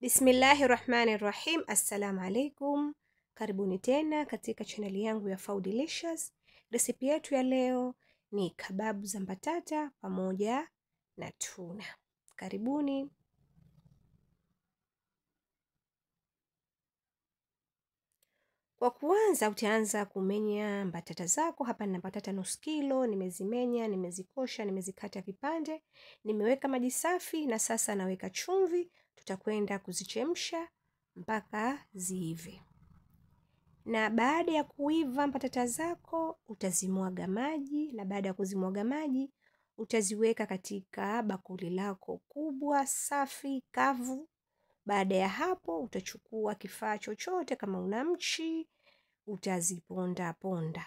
Bismillahirrahmanirrahim. Assalamu alaikum. Karibuni tena katika chaneli yangu ya Foodilicious. Resipi yetu ya leo ni kababu za mbatata pamoja na tuna. Karibuni. Kwa kuanza utaanza kumenya mbatata zako. Hapa nina mbatata nusu kilo, nimezimenya, nimezikosha, nimezikata vipande, nimeweka maji safi na sasa naweka chumvi. Tutakwenda kuzichemsha mpaka ziive. Na baada ya kuiva mbatata zako utazimwaga maji, na baada ya kuzimwaga maji utaziweka katika bakuli lako kubwa safi kavu. Baada ya hapo utachukua kifaa chochote, kama una mchi utaziponda ponda,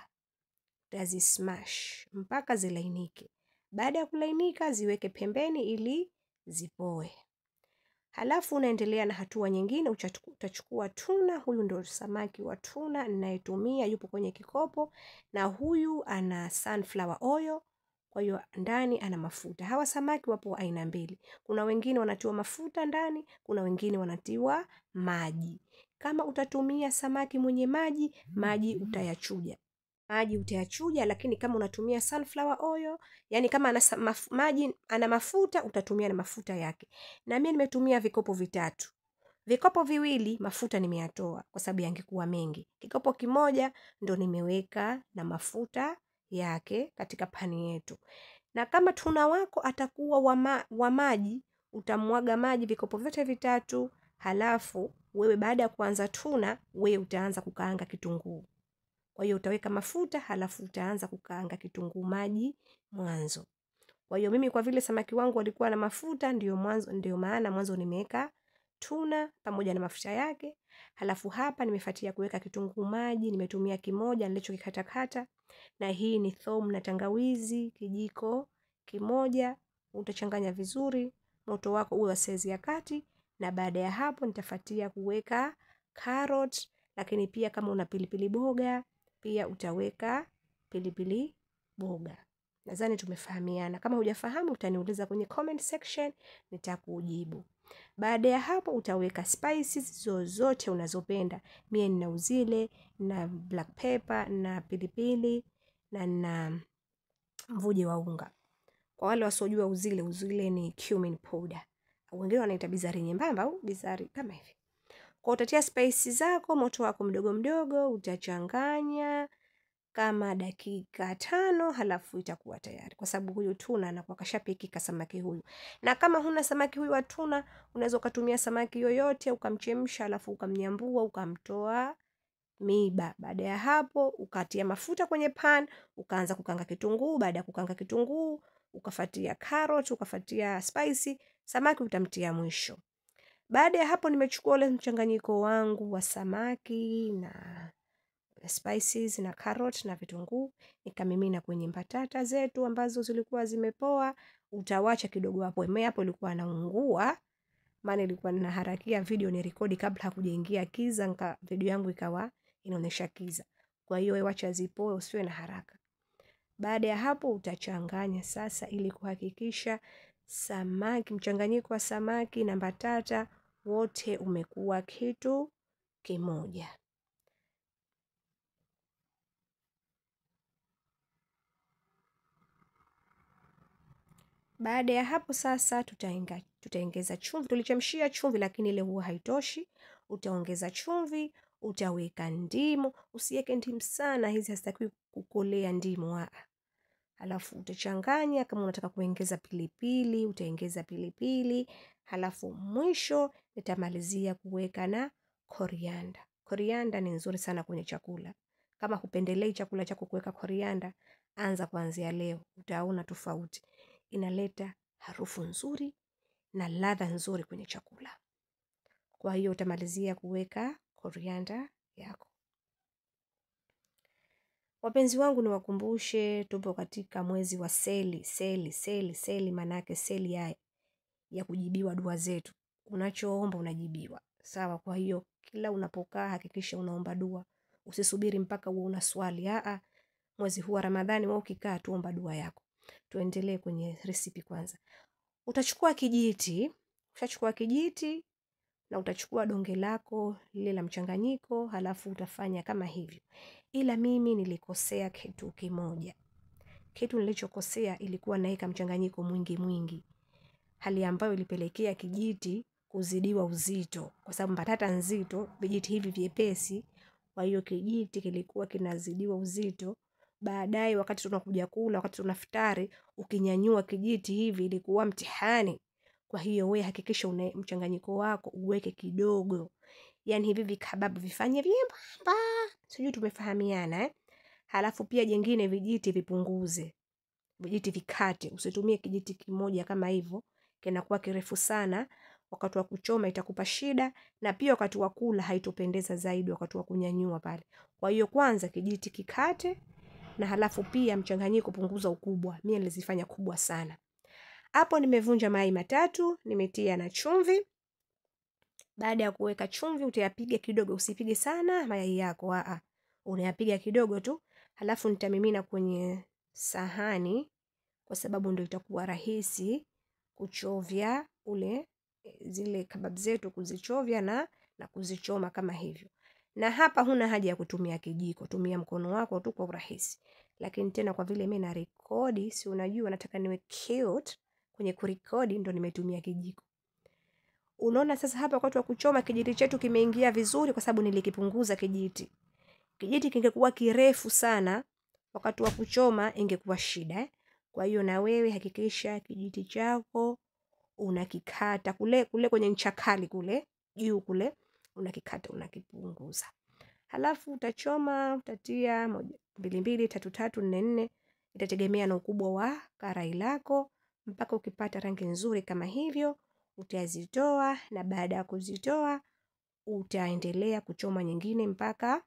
utazismash mpaka zilainike. Baada ya kulainika ziweke pembeni ili zipoe. Halafu unaendelea na hatua nyingine. Utachukua tuna. Huyu ndio samaki wa tuna ninayetumia, yupo kwenye kikopo, na huyu ana sunflower oil, kwa hiyo ndani ana mafuta. Hawa samaki wapo aina mbili. Kuna wengine wanatiwa mafuta ndani, kuna wengine wanatiwa maji. Kama utatumia samaki mwenye maji, maji utayachuja. Lakini kama unatumia sunflower oil, yani kama maji ana mafuta, utatumia na mafuta yake. Na mimi nimetumia vikopo vitatu. Vikopo viwili mafuta nimeyatoa kwa sababu yangekuwa mengi. Kikopo kimoja ndo nimeweka na mafuta yake katika pani yetu. Na kama tuna wako atakuwa wa maji, utamwaga maji vikopo vyote vitatu. Halafu wewe baada ya kuanza tuna, wewe utaanza kukaanga kitunguu. Kwa hiyo utaweka mafuta, halafu utaanza kukaanga kitunguu maji mwanzo. Kwa hiyo mimi kwa vile samaki wangu walikuwa na mafuta, ndio maana mwanzo nimeweka tuna pamoja na mafuta yake. Halafu hapa nimefuatia kuweka kitunguu maji, nimetumia kimoja nilichokikatakata, na hii ni thomu na tangawizi kijiko kimoja. Utachanganya vizuri, moto wako uwe wa saizi ya kati, na baada ya hapo nitafuatia kuweka carrot, lakini pia kama una pilipili boga pia utaweka pilipili boga. Nadhani tumefahamiana. Kama hujafahamu utaniuliza kwenye comment section, nitakujibu. Baada ya hapo utaweka spices zozote unazopenda. Mimi nina uzile, na black pepper, na pilipili, na mvuje wa unga. Kwa wale wasiojua uzile ni cumin powder. Wengine wanaita bizari nyembamba au bizari kama hivi. Kwa utatia spices zako, moto wako mdogo mdogo, utachanganya kama dakika 5, halafu itakuwa tayari. Kwa sababu huyu tuna anakuwa kashapikika samaki huyu. Na kama huna samaki huyu wa tuna, unaweza kutumia samaki yoyote ukamchemsha, halafu ukamnyambua, ukamtoa miiba. Baada ya hapo ukatia mafuta kwenye pan, ukaanza kukanga kitunguu. Baada ya kukanga kitunguu ukafuatia carrot, ukafuatia spicy, samaki utamtia mwisho. Baada ya hapo nimechukua ule mchanganyiko wangu wa samaki na spices na carrot na vitunguu, nikamimina kwenye mbatata zetu ambazo zilikuwa zimepoa. Utawacha kidogo hapo. Mimi hapo ilikuwa anaungua, maana ilikuwa ninaharakia video ni rekodi kabla hakujaingia kiza, video yangu ikawa inaonyesha kiza. Kwa hiyo wewe acha zipoe, usiwe na haraka. Baada ya hapo utachanganya sasa ili kuhakikisha samaki, mchanganyiko wa samaki na mbatata wote umekuwa kitu kimoja. Baada ya hapo sasa tutaongeza chumvi. Tulichemshia chumvi lakini ile huwa haitoshi. Utaongeza chumvi, utaweka ndimu. Usiweke ndimu sana, hizi hazitakiwi kukolea ndimu. Halafu utachanganya. Kama unataka kuongeza pilipili, utaongeza pilipili. Halafu mwisho nitamalizia kuweka na korianda. Korianda ni nzuri sana kwenye chakula. Kama hupendelei chakula chako kuweka korianda, anza kuanzia leo, utaona tofauti. Inaleta harufu nzuri na ladha nzuri kwenye chakula. Kwa hiyo utamalizia kuweka korianda yako. Wapenzi wangu, niwakumbushe tupo katika mwezi wa seli, manake seli ya kujibiwa dua zetu. Unachoomba unajibiwa. Sawa, kwa hiyo kila unapokaa hakikisha unaomba dua. Usisubiri mpaka uwe una swali. Mwezi huu wa Ramadhani wewe ukikaa tuomba dua yako. Tuendelee kwenye recipe kwanza. Utachukua kijiti, na utachukua donge lako lile la mchanganyiko, halafu utafanya kama hivyo. Ila mimi nilikosea kitu kimoja. Kitu nilichokosea ilikuwa naeka mchanganyiko mwingi, hali ambayo ilipelekea kijiti kuzidiwa uzito, kwa sababu mbatata nzito, vijiti hivi vyepesi, kwa hiyo kijiti kilikuwa kinazidiwa uzito. Baadaye wakati tunakuja kula, wakati tunafutari, ukinyanyua kijiti hivi ilikuwa mtihani. Kwa hiyo wewe hakikisha mchanganyiko wako uweke kidogo. Yaani hivi vikababu vifanye vyembamba. Sijui tumefahamiana. Halafu pia jengine vijiti vipunguze. Vijiti vikate. Usitumie kijiti kimoja kama hivyo. Kinakuwa kirefu sana. Wakati wa kuchoma itakupa shida, na pia wakati wa kula haitopendeza zaidi wakati wa kunyanyua pale. Kwa hiyo kwanza kijiti kikate, na halafu pia mchanganyiko punguza ukubwa. Mimi nilizifanya kubwa sana. Hapo nimevunja mayai matatu, nimetia na chumvi. Baada ya kuweka chumvi utayapiga kidogo, usipige sana mayai yako. Unayapiga kidogo tu. Halafu nitamimina kwenye sahani, kwa sababu ndio itakuwa rahisi kuchovya zile kebab zetu, kuzichovya na kuzichoma kama hivyo. Na hapa huna haja ya kutumia kijiko, tumia mkono wako tu kwa urahisi. Lakini tena kwa vile mimi na rekodi, si unajua nataka niwe cute kwenye kurekodi, ndo nimetumia kijiko. Unaona sasa hapa wakati wa kuchoma kijiti chetu kimeingia vizuri, kwa sababu nilikipunguza kijiti. Kijiti kingekuwa kirefu sana, wakati wa kuchoma ingekuwa shida. Kwa hiyo na wewe hakikisha kijiti chako unakikata kule kwenye ncha kali kule juu kule, unakikata unakipunguza. Halafu utachoma, utatia 1, 2, 2, 3, 3, 4, 4, itategemea na ukubwa wa karai lako, mpaka ukipata rangi nzuri kama hivyo. Utazitoa, na baada ya kuzitoa utaendelea kuchoma nyingine mpaka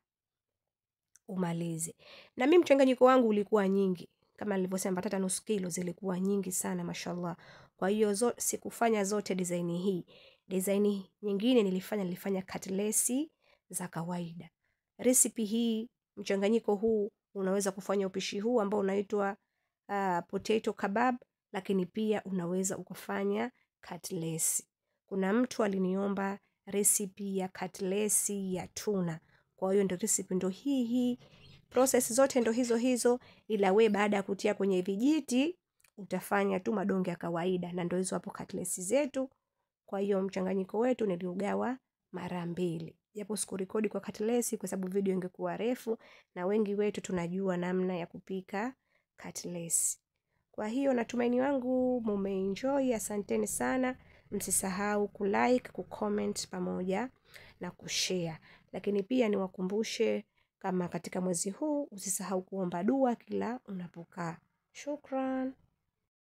umalize. Na mimi mchanganyiko wangu ulikuwa nyingi, kama nilivyosema mbatata nusu kilo zilikuwa nyingi sana mashallah. Kwa hiyo sikufanya zote design hii. Design nyingine nilifanya katlesi za kawaida. Recipe hii, mchanganyiko huu, unaweza kufanya upishi huu ambao unaitwa potato kebab, lakini pia unaweza ukafanya katlesi. Kuna mtu aliniomba recipe ya katlesi ya tuna. Kwa hiyo ndio recipe ndo hii. Process zote ndo hizo, ila we baada ya kutia kwenye vijiti utafanya tu madonge ya kawaida, na ndo hizo hapo katlesi zetu. Kwa hiyo mchanganyiko wetu niliugawa mara 2. Japo sikurekodi kwa katlesi kwa sababu video ingekuwa refu, na wengi wetu tunajua namna ya kupika katlesi. Kwa hiyo natumaini wangu mumeenjoy. Asanteni sana. Msisahau kulike, kucomment pamoja na kushare. Lakini pia niwakumbushe, kama katika mwezi huu usisahau kuomba dua kila unapokaa. Shukran.